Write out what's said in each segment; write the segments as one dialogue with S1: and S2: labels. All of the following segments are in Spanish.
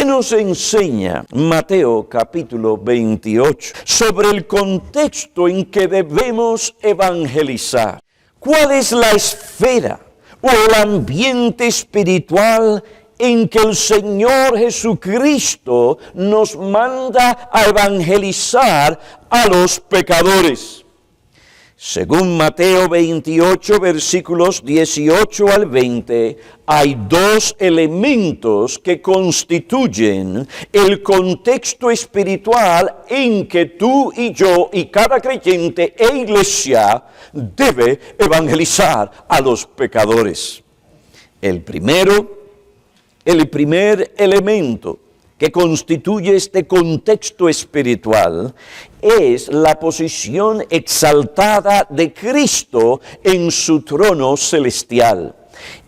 S1: nos enseña Mateo capítulo 28 sobre el contexto en que debemos evangelizar. ¿Cuál es la esfera o el ambiente espiritual en que el Señor Jesucristo nos manda a evangelizar a los pecadores? Según Mateo 28, versículos 18 al 20, hay dos elementos que constituyen el contexto espiritual en que tú y yo y cada creyente e iglesia debe evangelizar a los pecadores. El primer elemento que constituye este contexto espiritual es la posición exaltada de Cristo en su trono celestial.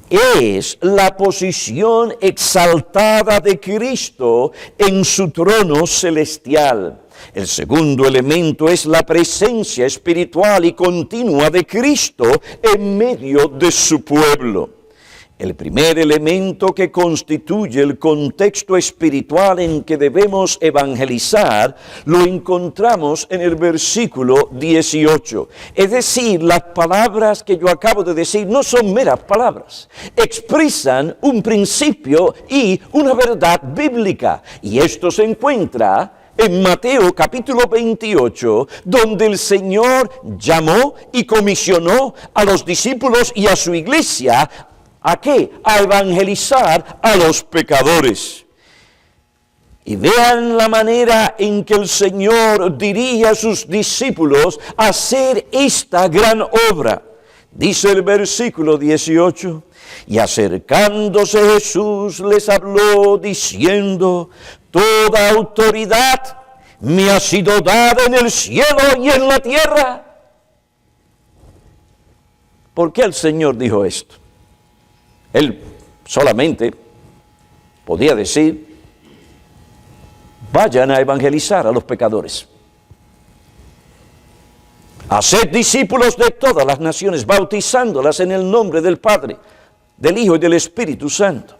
S1: Es la posición exaltada de Cristo en su trono celestial. El segundo elemento es la presencia espiritual y continua de Cristo en medio de su pueblo. El primer elemento que constituye el contexto espiritual en que debemos evangelizar lo encontramos en el versículo 18. Es decir, las palabras que yo acabo de decir no son meras palabras. Expresan un principio y una verdad bíblica. Y esto se encuentra en Mateo capítulo 28, donde el Señor llamó y comisionó a los discípulos y a su iglesia. ¿A qué? A evangelizar a los pecadores. Y vean la manera en que el Señor dirige a sus discípulos a hacer esta gran obra. Dice el versículo 18, y acercándose Jesús les habló diciendo, toda autoridad me ha sido dada en el cielo y en la tierra. ¿Por qué el Señor dijo esto? Él solamente podía decir, vayan a evangelizar a los pecadores. Haced discípulos de todas las naciones, bautizándolas en el nombre del Padre, del Hijo y del Espíritu Santo.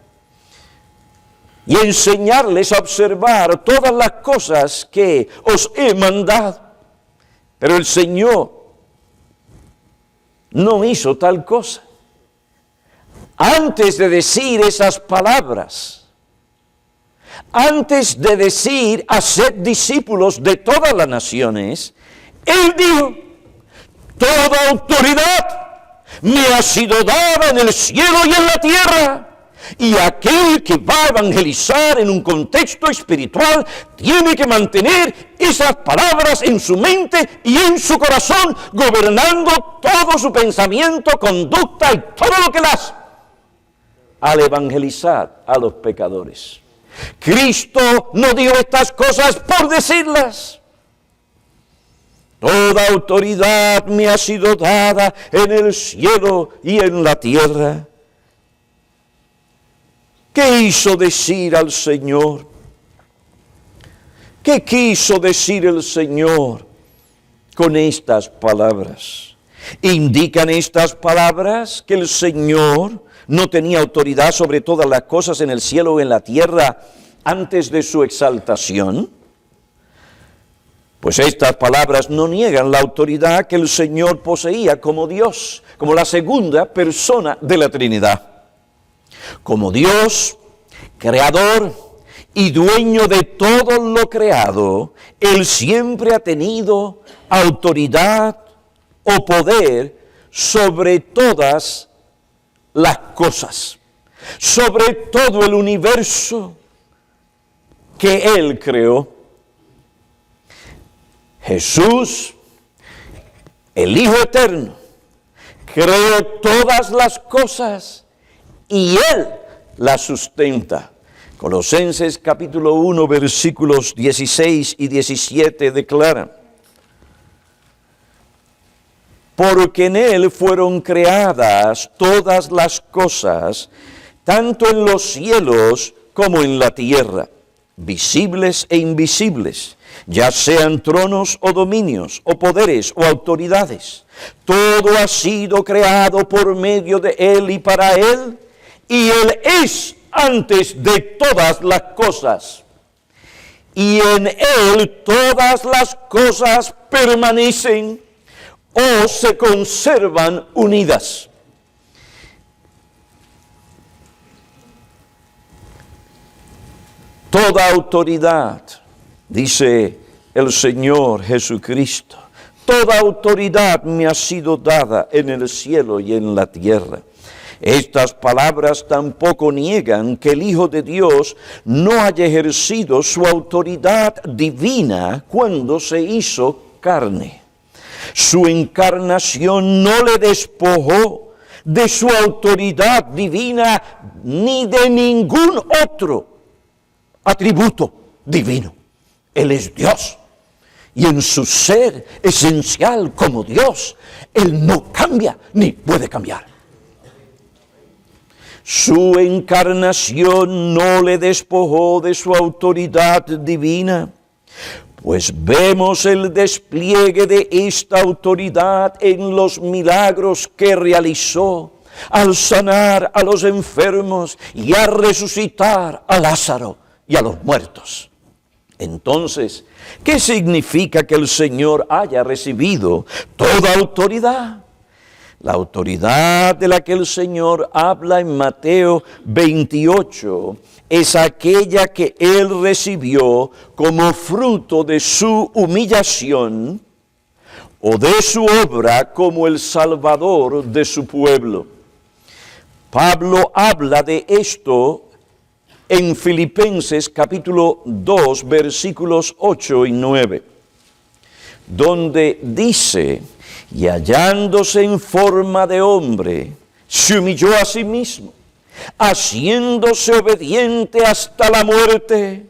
S1: Y enseñarles a observar todas las cosas que os he mandado. Pero el Señor no hizo tal cosa. Antes de decir esas palabras, antes de decir, haced discípulos de todas las naciones, Él dijo, toda autoridad me ha sido dada en el cielo y en la tierra. Y aquel que va a evangelizar en un contexto espiritual tiene que mantener esas palabras en su mente y en su corazón, gobernando todo su pensamiento, conducta y todo lo que él hace al evangelizar a los pecadores. Cristo no dijo estas cosas por decirlas. Toda autoridad me ha sido dada en el cielo y en la tierra. ¿Qué hizo decir al Señor? ¿Qué quiso decir el Señor con estas palabras? ¿Indican estas palabras que el Señor no tenía autoridad sobre todas las cosas en el cielo o en la tierra antes de su exaltación? Pues estas palabras no niegan la autoridad que el Señor poseía como Dios, como la segunda persona de la Trinidad. Como Dios, creador y dueño de todo lo creado, Él siempre ha tenido autoridad o poder sobre todas las cosas, sobre todo el universo que Él creó. Jesús, el Hijo Eterno, creó todas las cosas y Él las sustenta. Colosenses capítulo 1, versículos 16 y 17 declaran, porque en Él fueron creadas todas las cosas, tanto en los cielos como en la tierra, visibles e invisibles, ya sean tronos o dominios, o poderes o autoridades. Todo ha sido creado por medio de Él y para Él, y Él es al antes de todas las cosas, y en Él todas las cosas permanecen o se conservan unidas. Toda autoridad, dice el Señor Jesucristo, toda autoridad me ha sido dada en el cielo y en la tierra. Estas palabras tampoco niegan que el Hijo de Dios no haya ejercido su autoridad divina cuando se hizo carne. Su encarnación no le despojó de su autoridad divina ni de ningún otro atributo divino. Él es Dios. Y en su ser esencial como Dios, Él no cambia ni puede cambiar. Su encarnación no le despojó de su autoridad divina, pues vemos el despliegue de esta autoridad en los milagros que realizó al sanar a los enfermos y a resucitar a Lázaro y a los muertos. Entonces, ¿qué significa que el Señor haya recibido toda autoridad? La autoridad de la que el Señor habla en Mateo 28 es aquella que Él recibió como fruto de su humillación o de su obra como el Salvador de su pueblo. Pablo habla de esto en Filipenses capítulo 2, versículos 8 y 9, donde dice: y hallándose en forma de hombre, se humilló a sí mismo, haciéndose obediente hasta la muerte,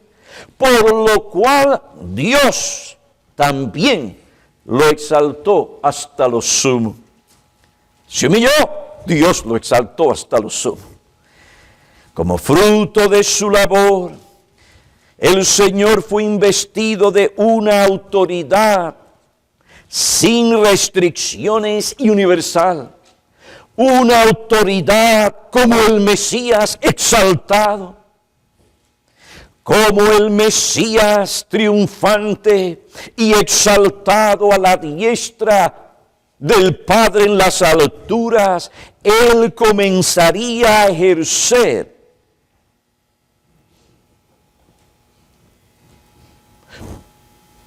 S1: por lo cual Dios también lo exaltó hasta lo sumo. Se humilló, Dios lo exaltó hasta lo sumo. Como fruto de su labor, el Señor fue investido de una autoridad sin restricciones y universal, una autoridad como el Mesías exaltado, como el Mesías triunfante y exaltado a la diestra del Padre en las alturas. Él comenzaría a ejercer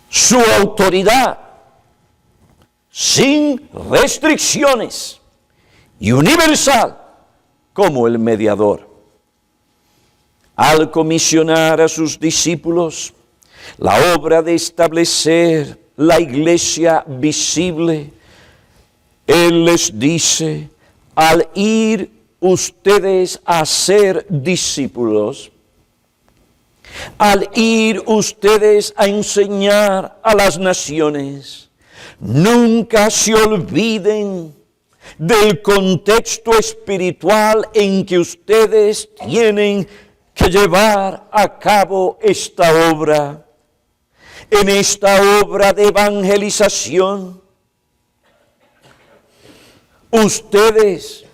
S1: su autoridad sin restricciones y universal como el mediador. Al comisionar a sus discípulos la obra de establecer la iglesia visible, Él les dice: al ir ustedes a ser discípulos, al ir ustedes a enseñar a las naciones, nunca se olviden del contexto espiritual en que ustedes tienen que llevar a cabo esta obra. En esta obra de evangelización, ustedes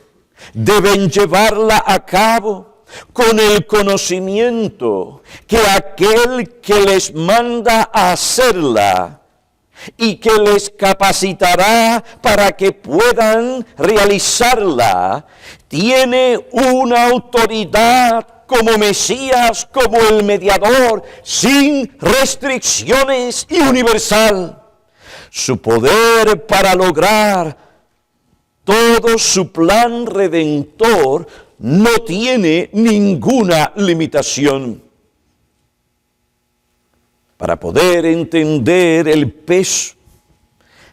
S1: deben llevarla a cabo con el conocimiento que aquel que les manda a hacerla y que les capacitará para que puedan realizarla, tiene una autoridad como Mesías, como el mediador, sin restricciones y universal. Su poder para lograr todo su plan redentor no tiene ninguna limitación. Para poder entender el peso,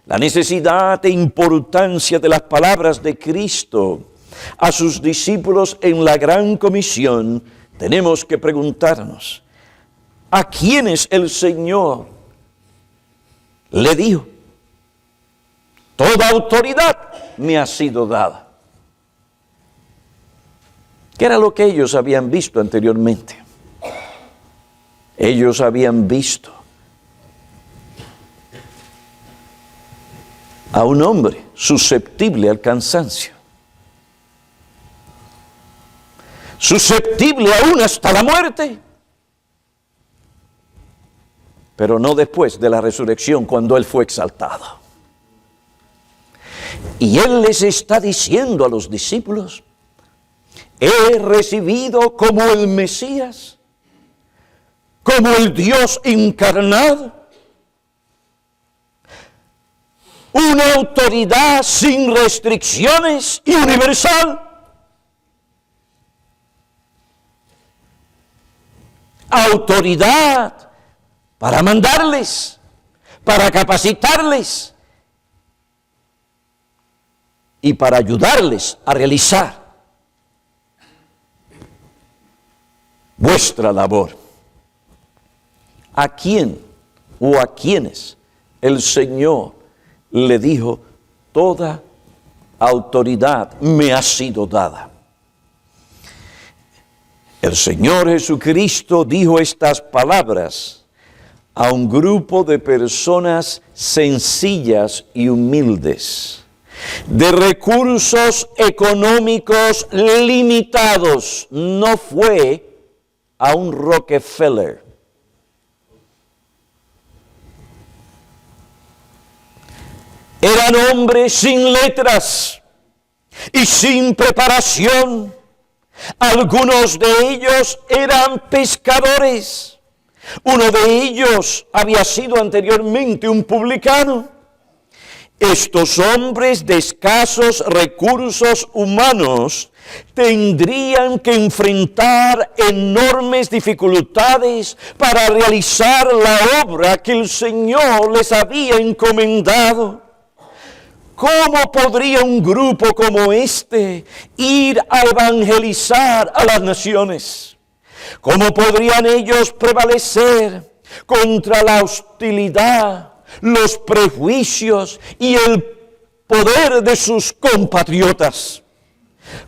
S1: la necesidad e importancia de las palabras de Cristo a sus discípulos en la gran comisión, tenemos que preguntarnos: ¿a quiénes el Señor le dijo: toda autoridad me ha sido dada? ¿Qué era lo que ellos habían visto anteriormente? Ellos habían visto a un hombre susceptible al cansancio. susceptible aún hasta la muerte, pero no después de la resurrección, cuando Él fue exaltado. Y Él les está diciendo a los discípulos: he recibido como el Mesías, como el Dios encarnado, una autoridad sin restricciones y universal. Autoridad para mandarles, para capacitarles y para ayudarles a realizar vuestra labor. ¿A quién o a quiénes el Señor le dijo: toda autoridad me ha sido dada? El Señor Jesucristo dijo estas palabras a un grupo de personas sencillas y humildes, de recursos económicos limitados. No fue a un Rockefeller. Eran hombres sin letras y sin preparación. Algunos de ellos eran pescadores. Uno de ellos había sido anteriormente un publicano. Estos hombres de escasos recursos humanos tendrían que enfrentar enormes dificultades para realizar la obra que el Señor les había encomendado. ¿Cómo podría un grupo como este ir a evangelizar a las naciones? ¿Cómo podrían ellos prevalecer contra la hostilidad, los prejuicios y el poder de sus compatriotas?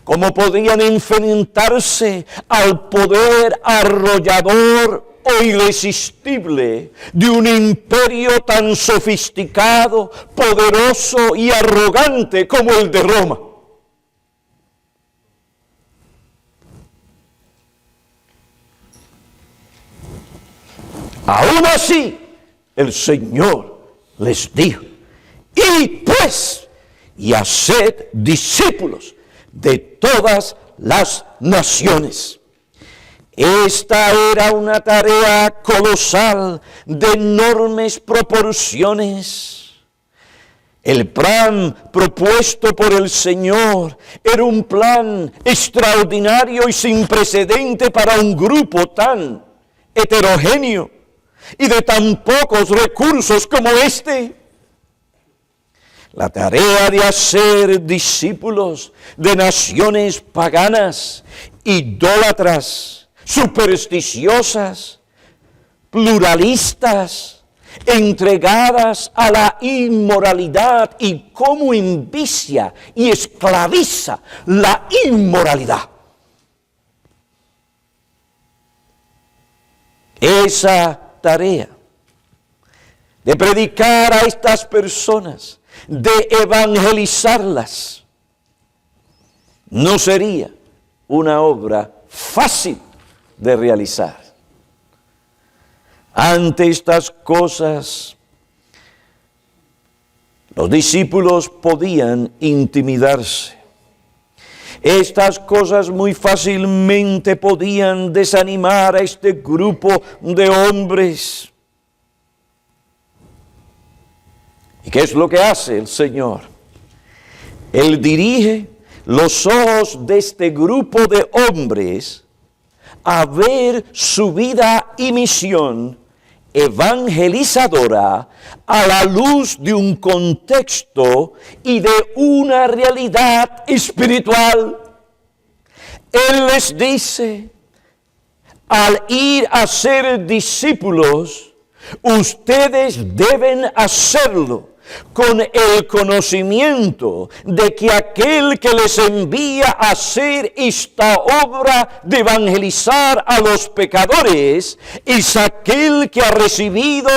S1: ¿Cómo podrían enfrentarse al poder arrollador o irresistible de un imperio tan sofisticado, poderoso y arrogante como el de Roma? Aún así, el Señor les dijo: id pues y haced discípulos de todas las naciones. Esta era una tarea colosal de enormes proporciones. El plan propuesto por el Señor era un plan extraordinario y sin precedente para un grupo tan heterogéneo y de tan pocos recursos como este. La tarea de hacer discípulos de naciones paganas, idólatras, supersticiosas, pluralistas, entregadas a la inmoralidad y cómo envicia y esclaviza la inmoralidad. Esa tarea de predicar a estas personas, de evangelizarlas, no sería una obra fácil de realizar. Ante estas cosas, los discípulos podían intimidarse. Estas cosas muy fácilmente podían desanimar a este grupo de hombres. ¿Y qué es lo que hace el Señor? Él dirige los ojos de este grupo de hombres a ver su vida y misión evangelizadora a la luz de un contexto y de una realidad espiritual. Él les dice: al ir a ser discípulos, ustedes deben hacerlo con el conocimiento de que aquel que les envía a hacer esta obra de evangelizar a los pecadores es aquel que ha recibido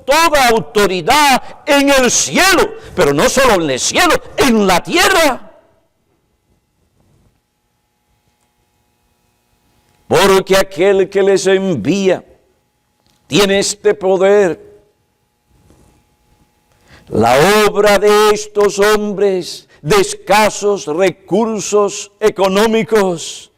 S1: toda autoridad en el cielo, pero no solo en el cielo, en la tierra. porque aquel que les envía tiene este poder. La obra de estos hombres de escasos recursos económicos,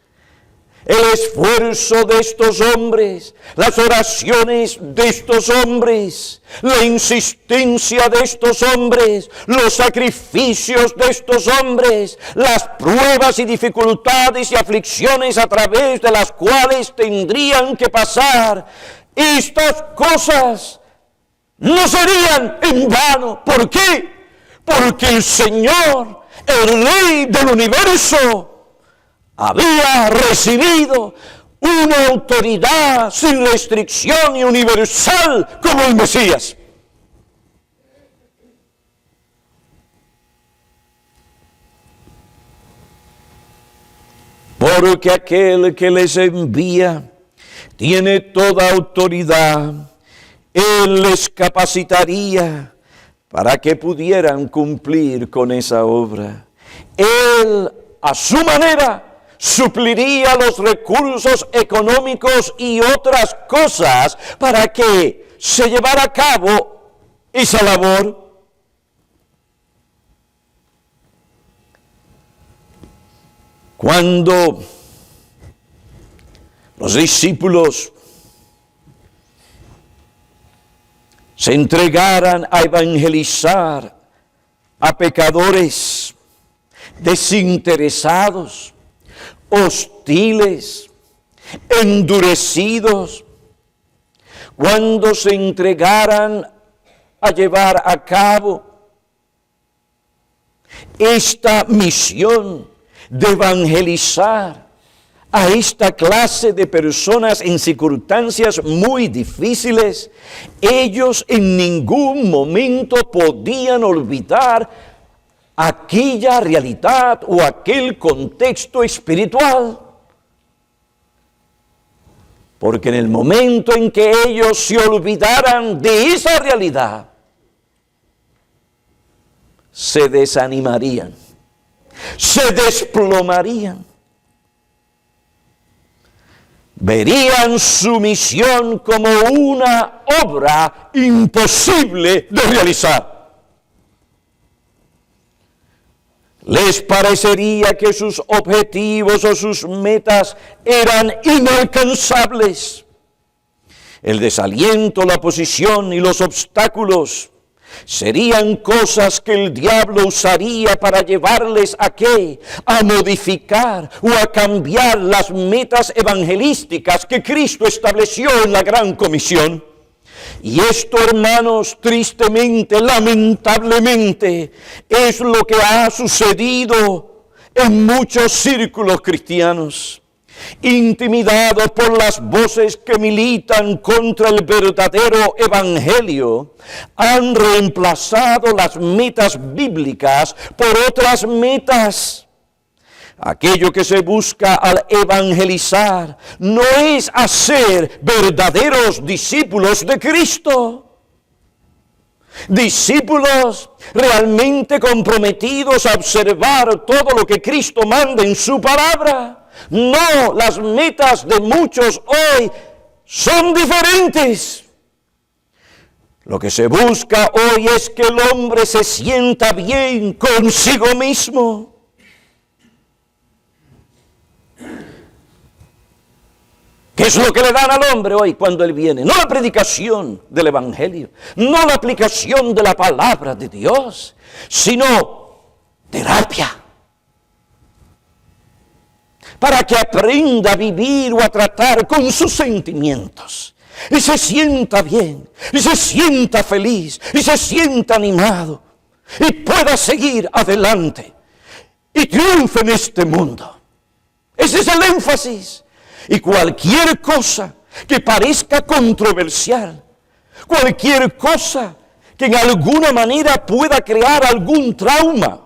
S1: el esfuerzo de estos hombres, las oraciones de estos hombres, la insistencia de estos hombres, los sacrificios de estos hombres, las pruebas y dificultades y aflicciones a través de las cuales tendrían que pasar, estas cosas no serían en vano. ¿Por qué? Porque el Señor, el Rey del universo, había recibido una autoridad sin restricción y universal como el Mesías. Porque aquel que les envía tiene toda autoridad. Él les capacitaría para que pudieran cumplir con esa obra. Él, a su manera, supliría los recursos económicos y otras cosas para que se llevara a cabo esa labor. Cuando los discípulos se entregaran a evangelizar a pecadores desinteresados, hostiles, endurecidos, cuando se entregaran a llevar a cabo esta misión de evangelizar a esta clase de personas en circunstancias muy difíciles, ellos en ningún momento podían olvidar aquella realidad o aquel contexto espiritual. Porque en el momento en que ellos se olvidaran de esa realidad, se desanimarían, se desplomarían. Verían su misión como una obra imposible de realizar. Les parecería que sus objetivos o sus metas eran inalcanzables. El desaliento, la oposición y los obstáculos serían cosas que el diablo usaría para llevarles a qué, a modificar o a cambiar las metas evangelísticas que Cristo estableció en la Gran Comisión. Y esto, hermanos, tristemente, lamentablemente, es lo que ha sucedido en muchos círculos cristianos, intimidados por las voces que militan contra el verdadero evangelio, han reemplazado las metas bíblicas por otras metas. Aquello que se busca al evangelizar no es hacer verdaderos discípulos de Cristo. Discípulos realmente comprometidos a observar todo lo que Cristo manda en su palabra. No, las metas de muchos hoy son diferentes. Lo que se busca hoy es que el hombre se sienta bien consigo mismo. ¿Qué es lo que le dan al hombre hoy cuando él viene? No la predicación del evangelio, no la aplicación de la palabra de Dios, sino terapia. Para que aprenda a vivir o a tratar con sus sentimientos. Y se sienta bien, y se sienta feliz, y se sienta animado. Y pueda seguir adelante. Y triunfe en este mundo. Ese es el énfasis. Y cualquier cosa que parezca controversial, cualquier cosa que en alguna manera pueda crear algún trauma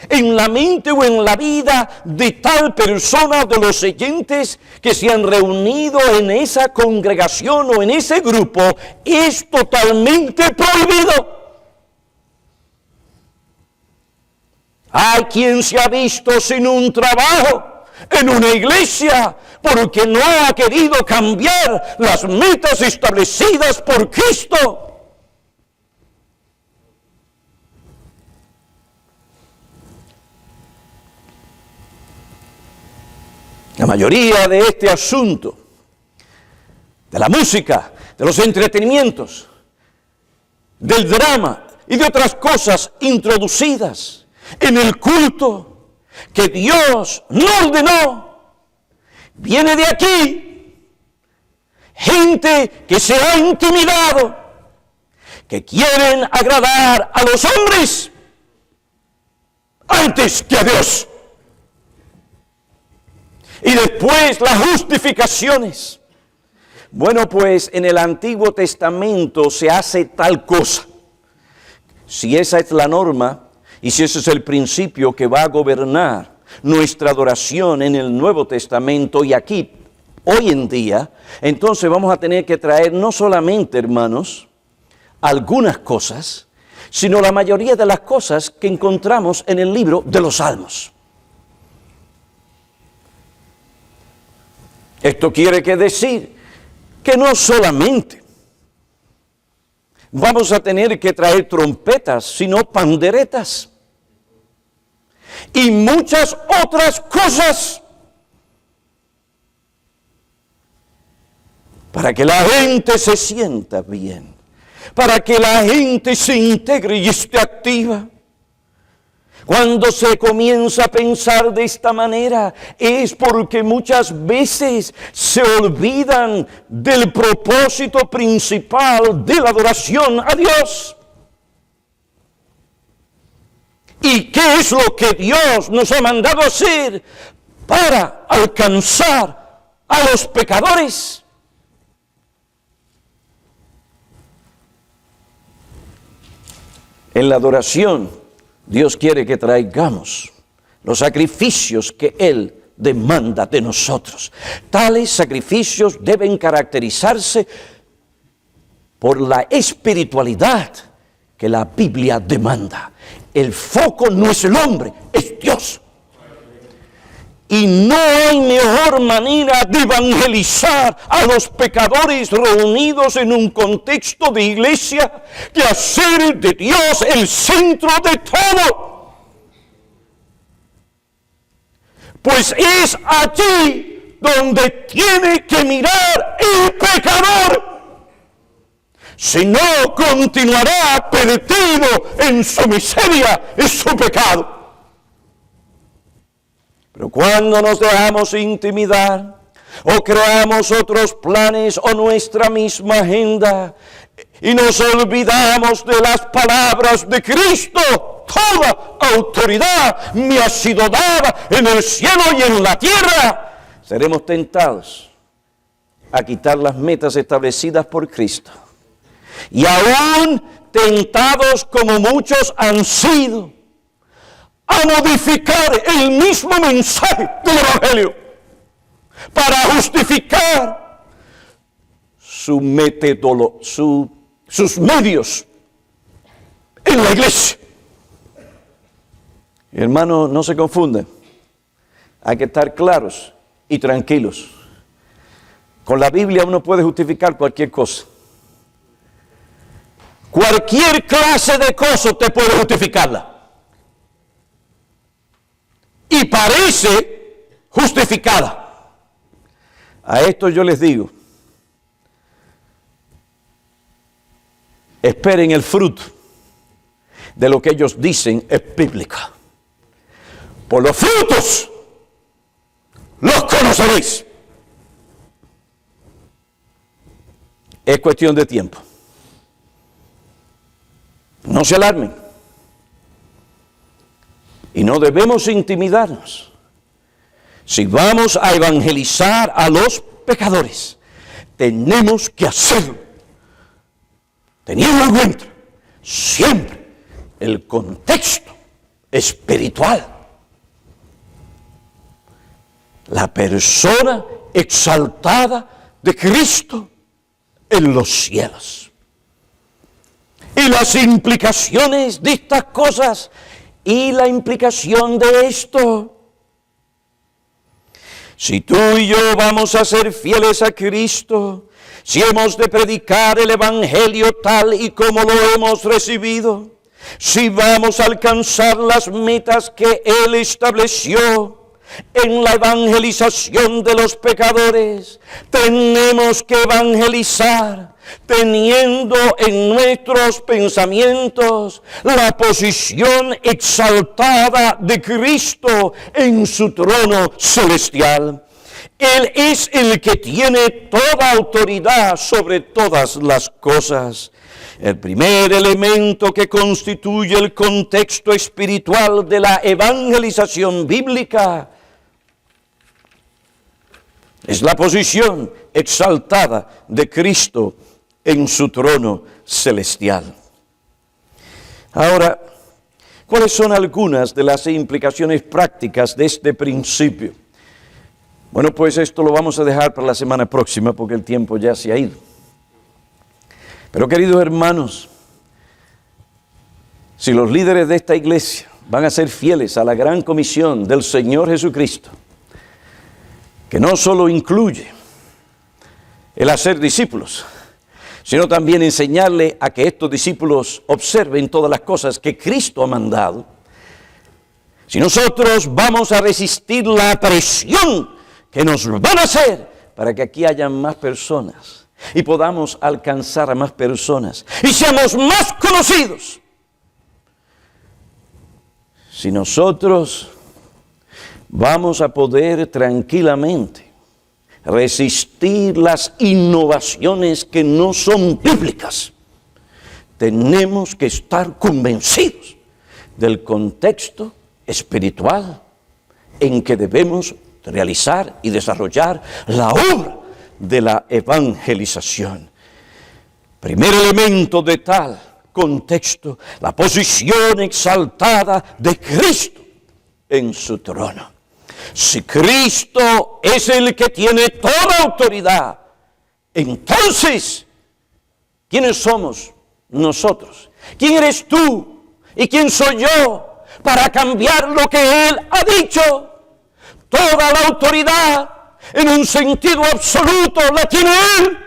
S1: en la mente o en la vida de tal persona, de los oyentes que se han reunido en esa congregación o en ese grupo, es totalmente prohibido. Hay quien se ha visto sin un trabajo en una iglesia porque no ha querido cambiar las metas establecidas por Cristo. La mayoría de este asunto, de la música, de los entretenimientos, del drama y de otras cosas introducidas en el culto que Dios no ordenó, viene de aquí. Gente que se ha intimidado, que quieren agradar a los hombres antes que a Dios. Y después las justificaciones. Bueno, pues en el Antiguo Testamento se hace tal cosa. Si esa es la norma y si ese es el principio que va a gobernar nuestra adoración en el Nuevo Testamento y aquí, hoy en día, entonces vamos a tener que traer no solamente, hermanos, algunas cosas, sino la mayoría de las cosas que encontramos en el libro de los Salmos. Esto quiere decir que no solamente vamos a tener que traer trompetas, sino panderetas y muchas otras cosas para que la gente se sienta bien, para que la gente se integre y esté activa. Cuando se comienza a pensar de esta manera es porque muchas veces se olvidan del propósito principal de la adoración a Dios. ¿Y qué es lo que Dios nos ha mandado hacer para alcanzar a los pecadores? En la adoración, Dios quiere que traigamos los sacrificios que Él demanda de nosotros. Tales sacrificios deben caracterizarse por la espiritualidad que la Biblia demanda. El foco no es el hombre, es Dios. Y no hay mejor manera de evangelizar a los pecadores reunidos en un contexto de iglesia que hacer de Dios el centro de todo. Pues es allí donde tiene que mirar el pecador. Si no, continuará perdido en su miseria y su pecado. Pero cuando nos dejamos intimidar o creamos otros planes o nuestra misma agenda y nos olvidamos de las palabras de Cristo, toda autoridad me ha sido dada en el cielo y en la tierra, seremos tentados a quitar las metas establecidas por Cristo. Y aún tentados como muchos han sido, a modificar el mismo mensaje del Evangelio para justificar sus medios en la iglesia. Hermanos, no se confunden. Hay que estar claros y tranquilos. Con la Biblia uno puede justificar cualquier cosa. Cualquier clase de cosa usted puede justificarla. Y parece justificada. A esto yo les digo, esperen el fruto de lo que ellos dicen es bíblica. Por los frutos los conoceréis. Es cuestión de tiempo. No se alarmen. Y no debemos intimidarnos. Si vamos a evangelizar a los pecadores, tenemos que hacerlo teniendo en cuenta siempre el contexto espiritual. La persona exaltada de Cristo en los cielos. Y las implicaciones de estas cosas y la implicación de esto Si tú y yo vamos a ser fieles a Cristo, si hemos de predicar el Evangelio tal y como lo hemos recibido, si vamos a alcanzar las metas que Él estableció en la evangelización de los pecadores, tenemos que evangelizar teniendo en nuestros pensamientos la posición exaltada de Cristo en su trono celestial. Él es el que tiene toda autoridad sobre todas las cosas. El primer elemento que constituye el contexto espiritual de la evangelización bíblica es la posición exaltada de Cristo en su trono celestial. Ahora, ¿cuáles son algunas de las implicaciones prácticas de este principio? Bueno, pues esto lo vamos a dejar para la semana próxima porque el tiempo ya se ha ido. Pero queridos hermanos, si los líderes de esta iglesia van a ser fieles a la gran comisión del Señor Jesucristo, que no solo incluye el hacer discípulos, sino también enseñarle a que estos discípulos observen todas las cosas que Cristo ha mandado, si nosotros vamos a resistir la presión que nos van a hacer para que aquí haya más personas y podamos alcanzar a más personas y seamos más conocidos, si nosotros vamos a poder tranquilamente resistir las innovaciones que no son bíblicas, tenemos que estar convencidos del contexto espiritual en que debemos realizar y desarrollar la obra de la evangelización. Primer elemento de tal contexto, la posición exaltada de Cristo en su trono. Si Cristo es el que tiene toda autoridad, entonces, ¿quiénes somos nosotros? ¿Quién eres tú y quién soy yo para cambiar lo que Él ha dicho? Toda la autoridad, en un sentido absoluto, la tiene Él.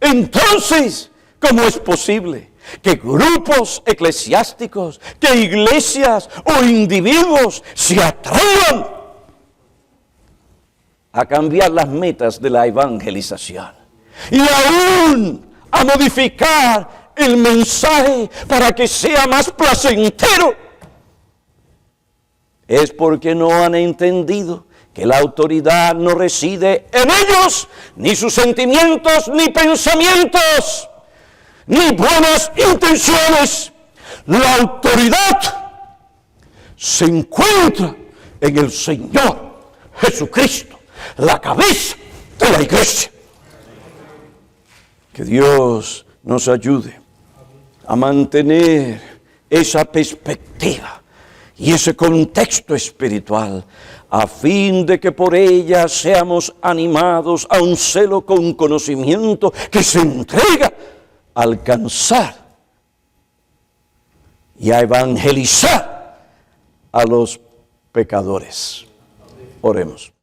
S1: Entonces, ¿cómo es posible que grupos eclesiásticos, que iglesias o individuos se atrevan a cambiar las metas de la evangelización y aún a modificar el mensaje para que sea más placentero? Es porque no han entendido que la autoridad no reside en ellos, ni sus sentimientos, ni pensamientos, ni buenas intenciones. La autoridad se encuentra en el Señor Jesucristo, la cabeza de la iglesia. Que Dios nos ayude a mantener esa perspectiva y ese contexto espiritual, a fin de que por ella seamos animados a un celo con conocimiento que se entrega a alcanzar y a evangelizar a los pecadores. Oremos.